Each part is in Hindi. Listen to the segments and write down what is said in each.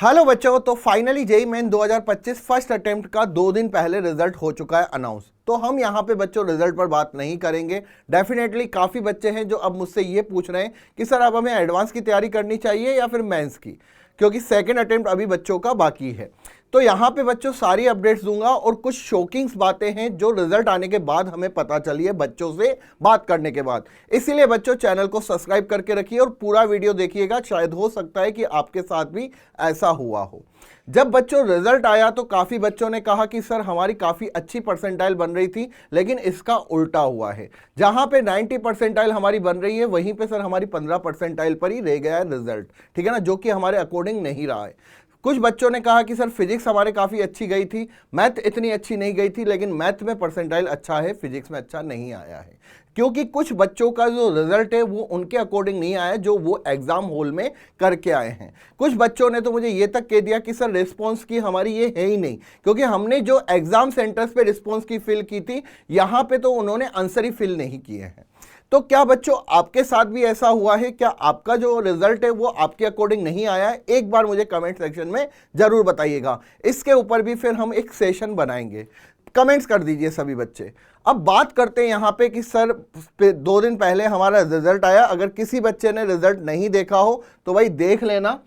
हेलो बच्चों, तो finally JEE main 2025 first attempt का 2 दिन पहले रिजल्ट हो चुका है अनाउंस। तो हम यहाँ पे बच्चों रिजल्ट पर बात नहीं करेंगे। डेफिनेटली काफ़ी बच्चे हैं जो अब मुझसे ये पूछ रहे हैं कि सर अब हमें एडवांस की तैयारी करनी चाहिए या फिर मेंस की, क्योंकि सेकंड अटेम्प्ट अभी बच्चों का बाकी है। तो यहाँ पे बच्चों सारी अपडेट्स दूंगा और कुछ शॉकिंग्स बातें हैं जो रिजल्ट आने के बाद हमें पता चली है बच्चों से बात करने के बाद। इसीलिए बच्चों चैनल को सब्सक्राइब करके रखिए और पूरा वीडियो देखिएगा, शायद हो सकता है कि आपके साथ भी ऐसा हुआ हो। जब बच्चों रिजल्ट आया तो काफ़ी बच्चों ने कहा कि सर हमारी काफ़ी अच्छी परसेंटाइल बन रही थी, लेकिन इसका उल्टा हुआ है। जहां पे 90 परसेंटाइल हमारी बन रही है वहीं पे सर हमारी 15 परसेंटाइल पर ही रह गया है रिजल्ट, ठीक है ना, जो कि हमारे अकॉर्डिंग नहीं रहा है। कुछ बच्चों ने कहा कि सर फिजिक्स हमारे काफ़ी अच्छी गई थी, मैथ इतनी अच्छी नहीं गई थी, लेकिन मैथ में परसेंटाइल अच्छा है, फिजिक्स में अच्छा नहीं आया है। क्योंकि कुछ बच्चों का जो रिजल्ट है वो उनके अकॉर्डिंग नहीं आया जो वो एग्जाम हॉल में करके आए हैं। कुछ बच्चों ने तो मुझे ये तक कह दिया कि सर रिस्पॉन्स की हमारी ये है ही नहीं, क्योंकि हमने जो एग्जाम सेंटर्स पे रिस्पॉन्स की फिल की थी यहाँ पे तो उन्होंने आंसर ही फिल नहीं किए हैं। तो क्या बच्चों आपके साथ भी ऐसा हुआ है? क्या आपका जो रिजल्ट है वो आपके अकॉर्डिंग नहीं आया है? एक बार मुझे कमेंट सेक्शन में जरूर बताइएगा। इसके ऊपर भी फिर हम एक सेशन बनाएंगे, कमेंट्स कर दीजिए सभी बच्चे। अब बात करते हैं यहाँ पे कि सर 2 दिन पहले हमारा रिजल्ट आया। अगर किसी बच्चे ने रिजल्ट नहीं देखा हो तो भाई देख लेना,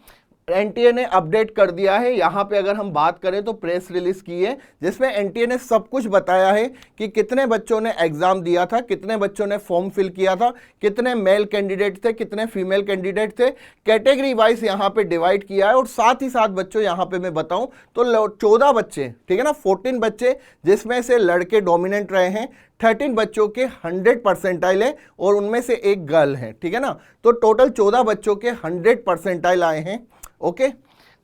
एनटीए ने अपडेट कर दिया है। यहाँ पे अगर हम बात करें तो प्रेस रिलीज की है जिसमें एनटीए ने सब कुछ बताया है कि कितने बच्चों ने एग्जाम दिया था, कितने बच्चों ने फॉर्म फिल किया था, कितने मेल कैंडिडेट थे, कितने फीमेल कैंडिडेट थे, कैटेगरी वाइज यहाँ पे डिवाइड किया है। और साथ ही साथ बच्चों यहाँ पे मैं बताऊं तो 14 बच्चे, ठीक है ना, 14 बच्चे जिसमें से लड़के डोमिनेंट रहे हैं, 13 बच्चों के 100 परसेंटाइल है और उनमें से एक गर्ल है, ठीक है ना। तो टोटल 14 बच्चों के 100 परसेंटाइल आए हैं। ओके,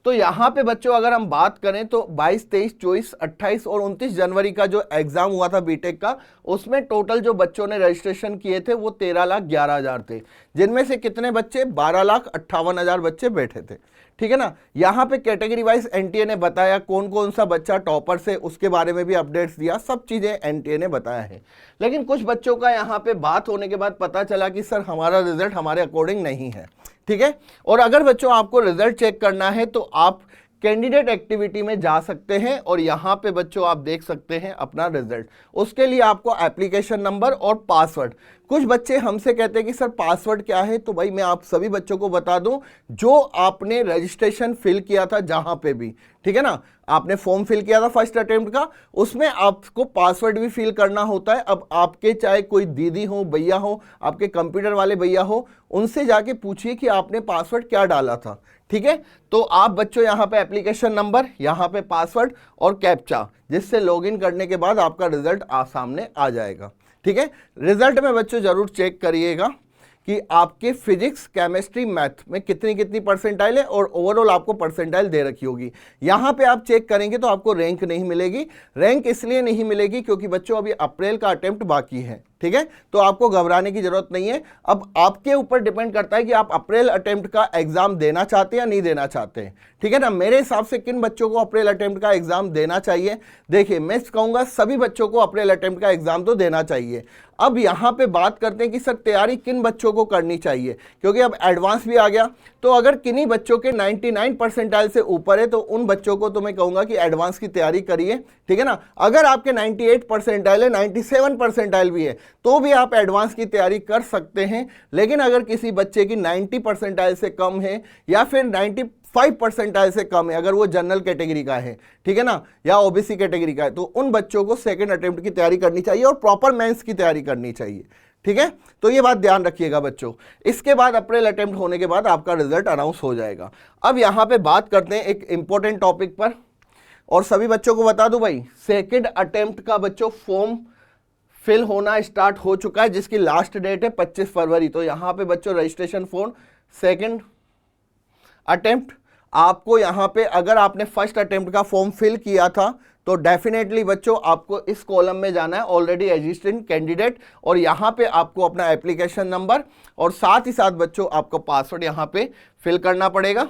तो यहाँ पे बच्चों अगर हम बात करें तो 22, 23, 24, 28 और 29 जनवरी का जो एग्जाम हुआ था बीटेक का, उसमें टोटल जो बच्चों ने रजिस्ट्रेशन किए थे वो 13,11,000 थे, जिनमें से कितने बच्चे 12,58,000 बच्चे बैठे थे, ठीक है ना। यहाँ पे कैटेगरी वाइज एनटीए ने बताया कौन कौन सा बच्चा टॉपर से, उसके बारे में भी अपडेट्स दिया, सब चीजें एनटीए ने बताया है। लेकिन कुछ बच्चों का यहाँ पे बात होने के बाद पता चला कि सर हमारा रिजल्ट हमारे अकॉर्डिंग नहीं है, ठीक है। और अगर बच्चों आपको रिजल्ट चेक करना है तो आप कैंडिडेट एक्टिविटी में जा सकते हैं और यहाँ पे बच्चों आप देख सकते हैं अपना रिजल्ट। उसके लिए आपको एप्लीकेशन नंबर और पासवर्ड, कुछ बच्चे हमसे कहते हैं कि सर पासवर्ड क्या है, तो भाई मैं आप सभी बच्चों को बता दूं, जो आपने रजिस्ट्रेशन फिल किया था जहां पे भी, ठीक है ना, आपने फॉर्म फिल किया था फर्स्ट अटेम्प्ट का, उसमें आपको पासवर्ड भी फिल करना होता है। अब आपके चाहे कोई दीदी हो, भैया हो, आपके कंप्यूटर वाले भैया हो, उनसे जाके पूछिए कि आपने पासवर्ड क्या डाला था, ठीक है। तो आप बच्चों यहाँ पे एप्लीकेशन नंबर, यहाँ पे पासवर्ड और कैप्चा, जिससे लॉगिन करने के बाद आपका रिजल्ट सामने आ जाएगा, ठीक है। रिजल्ट में बच्चों जरूर चेक करिएगा कि आपके फिजिक्स, केमिस्ट्री, मैथ में कितनी कितनी परसेंटाइल है और ओवरऑल आपको परसेंटाइल दे रखी होगी। यहाँ पे आप चेक करेंगे तो आपको रैंक नहीं मिलेगी। रैंक इसलिए नहीं मिलेगी क्योंकि बच्चों अभी अप्रैल का अटेम्प्ट बाकी है, ठीक है, तो आपको घबराने की जरूरत नहीं है। अब आपके ऊपर डिपेंड करता है कि आप अप्रैल अटेम्प्ट का एग्जाम देना चाहते हैं या नहीं देना चाहते हैं, ठीक है ना। मेरे हिसाब से किन बच्चों को अप्रैल अटेम्प्ट का एग्जाम देना चाहिए, देखिए मैं कहूंगा सभी बच्चों को अप्रैल अटेम्प्ट का एग्जाम तो देना चाहिए। अब यहाँ पे बात करते हैं कि सर तैयारी किन बच्चों को करनी चाहिए, क्योंकि अब एडवांस भी आ गया। तो अगर किन्हीं बच्चों के 99 परसेंटाइल से ऊपर है तो उन बच्चों को तो मैं कहूंगा कि एडवांस की तैयारी करिए, ठीक है ना। अगर आपके 98 परसेंटाइल है, 97 परसेंटाइल भी है, तो भी आप एडवांस की तैयारी कर सकते हैं। लेकिन अगर किसी बच्चे की 90 परसेंटाइल से कम है या फिर 95 परसेंटाइल से कम है, अगर वो जनरल कैटेगरी का है, ठीक है ना, या ओबीसी कैटेगरी का है, तो उन बच्चों को सेकंड अटेम्प्ट की तैयारी करनी चाहिए और प्रॉपर मेंस की तैयारी करनी चाहिए, ठीक है। तो ये बात ध्यान रखिएगा बच्चों। इसके बाद अप्रैल अटेम्प्ट होने के बाद आपका रिजल्ट अनाउंस हो जाएगा। अब यहाँ पे बात करते हैं एक इंपॉर्टेंट टॉपिक पर, और सभी बच्चों को बता दूं भाई, सेकंड अटेम्प्ट का बच्चों फॉर्म फिल होना स्टार्ट हो चुका है, जिसकी लास्ट डेट है 25 फरवरी। तो यहाँ पे बच्चों रजिस्ट्रेशन फॉर्म सेकंड अटेम्प्ट, आपको यहाँ पे अगर आपने फर्स्ट अटेम्प्ट का फॉर्म फिल किया था तो डेफिनेटली बच्चों आपको इस कॉलम में जाना है, ऑलरेडी एग्जिस्टिंग कैंडिडेट, और यहाँ पे आपको अपना एप्लीकेशन नंबर और साथ ही साथ बच्चों आपको पासवर्ड यहाँ पे फिल करना पड़ेगा,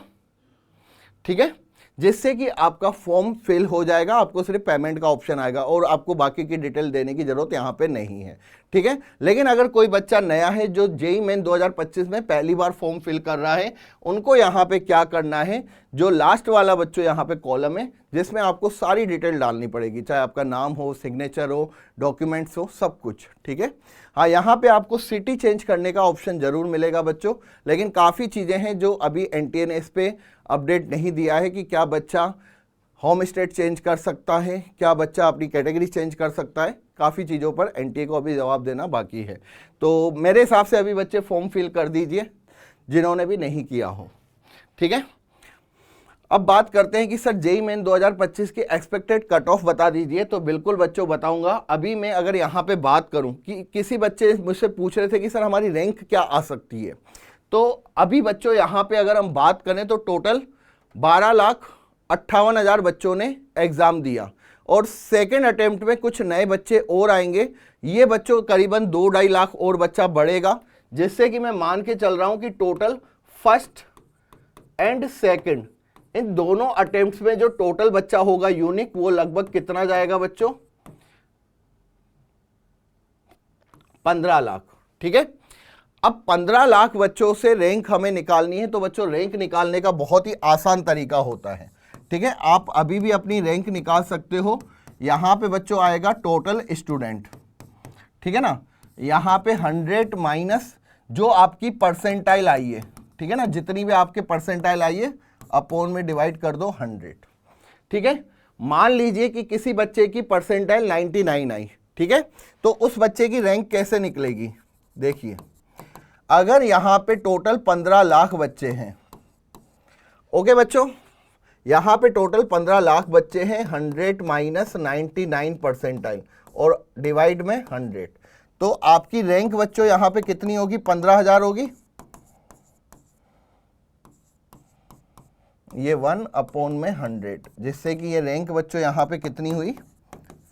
ठीक है, जिससे कि आपका फॉर्म फिल हो जाएगा। आपको सिर्फ पेमेंट का ऑप्शन आएगा और आपको बाकी की डिटेल देने की जरूरत यहाँ पे नहीं है, ठीक है। लेकिन अगर कोई बच्चा नया है जो जेईई मेन 2025 में पहली बार फॉर्म फिल कर रहा है, उनको यहाँ पे क्या करना है, जो लास्ट वाला बच्चों यहाँ पे कॉलम है जिसमें आपको सारी डिटेल डालनी पड़ेगी, चाहे आपका नाम हो, सिग्नेचर हो, डॉक्यूमेंट्स हो, सब कुछ। ठीक है। हाँ, यहाँ पे आपको सिटी चेंज करने का ऑप्शन जरूर मिलेगा बच्चों, लेकिन काफ़ी चीज़ें हैं जो अभी एनटीए ने इस पर अपडेट नहीं दिया है कि क्या बच्चा होम स्टेट चेंज कर सकता है, क्या बच्चा अपनी कैटेगरी चेंज कर सकता है। काफ़ी चीज़ों पर एनटीए को अभी जवाब देना बाकी है। तो मेरे हिसाब से अभी बच्चे फॉर्म फिल कर दीजिए जिन्होंने भी नहीं किया हो। ठीक है। अब बात करते हैं कि सर जेईई मेन 2025 की एक्सपेक्टेड कट ऑफ बता दीजिए। तो बिल्कुल बच्चों बताऊंगा। अभी मैं अगर यहाँ पे बात करूँ कि किसी बच्चे मुझसे पूछ रहे थे कि सर हमारी रैंक क्या आ सकती है, तो अभी बच्चों यहाँ पे अगर हम बात करें तो टोटल 12,58,000 बच्चों ने एग्ज़ाम दिया और सेकेंड अटेम्प्ट में कुछ नए बच्चे और आएंगे। ये बच्चों करीबन 2-2.5 लाख और बच्चा बढ़ेगा, जिससे कि मैं मान के चल रहा हूँ कि total first and second in दोनों अटेम्प्ट्स में जो टोटल बच्चा होगा यूनिक, वो लगभग कितना जाएगा बच्चों, 15 लाख। ठीक है। अब 15 लाख बच्चों से रैंक हमें निकालनी है। तो बच्चों रैंक निकालने का बहुत ही आसान तरीका होता है। ठीक है। आप अभी भी अपनी रैंक निकाल सकते हो। यहाँ पे बच्चों आएगा टोटल स्टूडेंट, ठीक है ना, यहाँ पे 100 माइनस जो आपकी परसेंटाइल आई है, ठीक है ना, जितनी भी आपके परसेंटाइल आई है अपॉन में डिवाइड कर दो 100। ठीक है। मान लीजिए कि किसी बच्चे की परसेंटाइल 99 आई, ठीक है, तो उस बच्चे की रैंक कैसे निकलेगी, देखिए। अगर यहाँ पे टोटल 15 लाख बच्चे हैं, ओके बच्चों, यहाँ पे टोटल 15 लाख बच्चे हैं, 100 माइनस 99 परसेंटाइल और डिवाइड में 100, तो आपकी रैंक बच्चों यहाँ पे कितनी होगी, 15,000 होगी। ये 1 अपॉन में 100, जिससे कि ये रैंक बच्चों यहाँ पे कितनी हुई,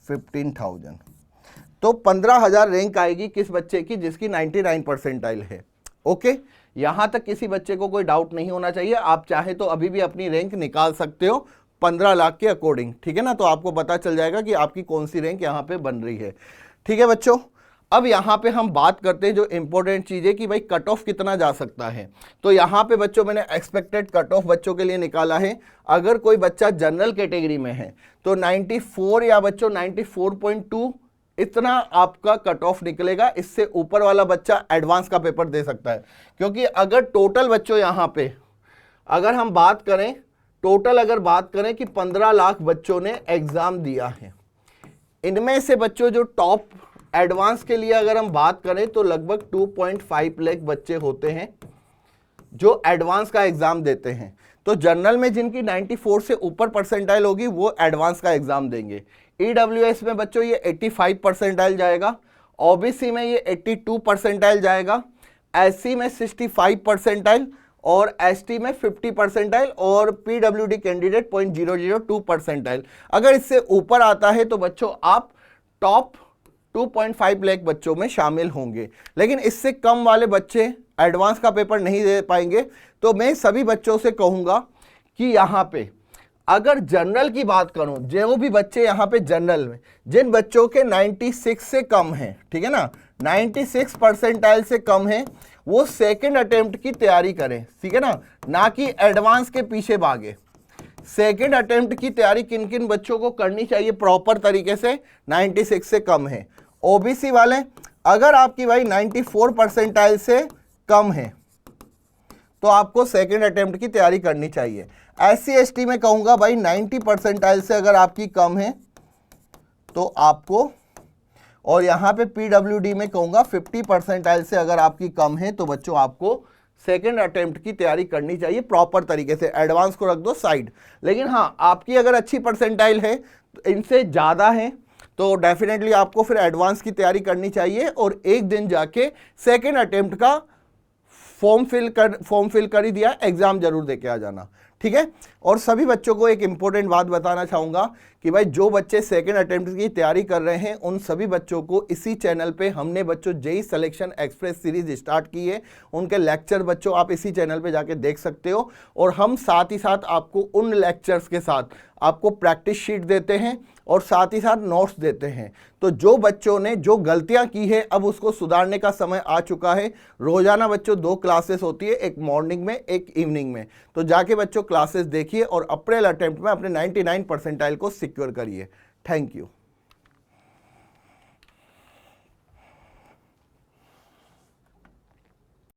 15,000। तो 15,000 रैंक आएगी किस बच्चे की, जिसकी 99 परसेंटाइल है। ओके, यहाँ तक किसी बच्चे को कोई डाउट नहीं होना चाहिए। आप चाहे तो अभी भी अपनी रैंक निकाल सकते हो 15 लाख के अकॉर्डिंग, ठीक है ना, तो आपको पता चल जाएगा कि आपकी कौन सी रैंक यहाँ पे बन रही है। ठीक है बच्चों। अब यहाँ पे हम बात करते हैं जो इंपॉर्टेंट चीज़ है कि भाई कट ऑफ कितना जा सकता है। तो यहाँ पे बच्चों मैंने एक्सपेक्टेड कट ऑफ बच्चों के लिए निकाला है। अगर कोई बच्चा जनरल कैटेगरी में है तो 94 या बच्चों 94.2 इतना आपका कट ऑफ निकलेगा। इससे ऊपर वाला बच्चा एडवांस का पेपर दे सकता है, क्योंकि अगर टोटल बच्चों यहाँ पे अगर हम बात करें, टोटल अगर बात करें कि 15 लाख बच्चों ने एग्जाम दिया है, इनमें से बच्चों जो टॉप एडवांस के लिए अगर हम बात करें तो लगभग 2.5 लाख बच्चे होते हैं जो एडवांस का एग्जाम देते हैं। तो जनरल में जिनकी 94 से ऊपर परसेंटाइल होगी वो एडवांस का एग्जाम देंगे। ईडब्ल्यूएस में बच्चों ये 85 परसेंटाइल जाएगा, ओबीसी में ये 82 परसेंटाइल जाएगा, एससी में 65 परसेंटाइल और एसटी में 50 परसेंटाइल और पीडब्ल्यूडी कैंडिडेट 0.002 परसेंटाइल। अगर इससे ऊपर आता है तो बच्चों आप टॉप 2.5 लाख बच्चों में शामिल होंगे। लेकिन इससे कम वाले बच्चे एडवांस का पेपर नहीं दे पाएंगे। तो मैं सभी बच्चों से कहूंगा कि यहाँ पे अगर जनरल की बात करूं, जो भी बच्चे यहाँ पे जनरल में जिन बच्चों के 96 से कम है, ठीक है ना, 96 परसेंटाइल से कम है, वो सेकंड अटेम्प्ट की तैयारी करें, ठीक है ना कि एडवांस के पीछे भागे। सेकंड अटेम्प्ट की तैयारी किन किन बच्चों को करनी चाहिए प्रॉपर तरीके से, 96 से कम है। ओबीसी वाले, अगर आपकी भाई 94 परसेंटाइल से कम है तो आपको सेकंड अटेम्प्ट की तैयारी करनी चाहिए। एससी एसटी में कहूंगा भाई 90 परसेंटाइल से अगर आपकी कम है तो आपको, और यहाँ पे पीडब्ल्यूडी में कहूंगा 50 परसेंटाइल से अगर आपकी कम है तो बच्चों आपको सेकंड अटेम्प्ट की तैयारी करनी चाहिए प्रॉपर तरीके से। एडवांस को रख दो साइड। लेकिन हाँ, आपकी अगर अच्छी परसेंटाइल है, इनसे ज़्यादा है, तो डेफिनेटली आपको फिर एडवांस की तैयारी करनी चाहिए और एक दिन जाके सेकंड अटेम्प्ट का फॉर्म फिल कर ही दिया, एग्जाम जरूर दे के आ जाना। ठीक है। और सभी बच्चों को एक इंपॉर्टेंट बात बताना चाहूँगा कि भाई जो बच्चे सेकंड अटेम्प्ट की तैयारी कर रहे हैं उन सभी बच्चों को इसी चैनल पे हमने बच्चों JE selection express series start की है। उनके लेक्चर बच्चों आप इसी चैनल पे जाके देख सकते हो, और हम साथ ही साथ आपको उन लेक्चर्स के साथ आपको प्रैक्टिस शीट देते हैं और साथ ही साथ नोट्स देते हैं। तो जो बच्चों ने जो गलतियां की है अब उसको सुधारने का समय आ चुका है। रोजाना बच्चों 2 क्लासेस होती है, एक मॉर्निंग में एक इवनिंग में। तो जाके बच्चों क्लासेस देखिए और अप्रैल अटेम्प्ट में अपने 99 परसेंटाइल को सिक्योर करिए। Thank you.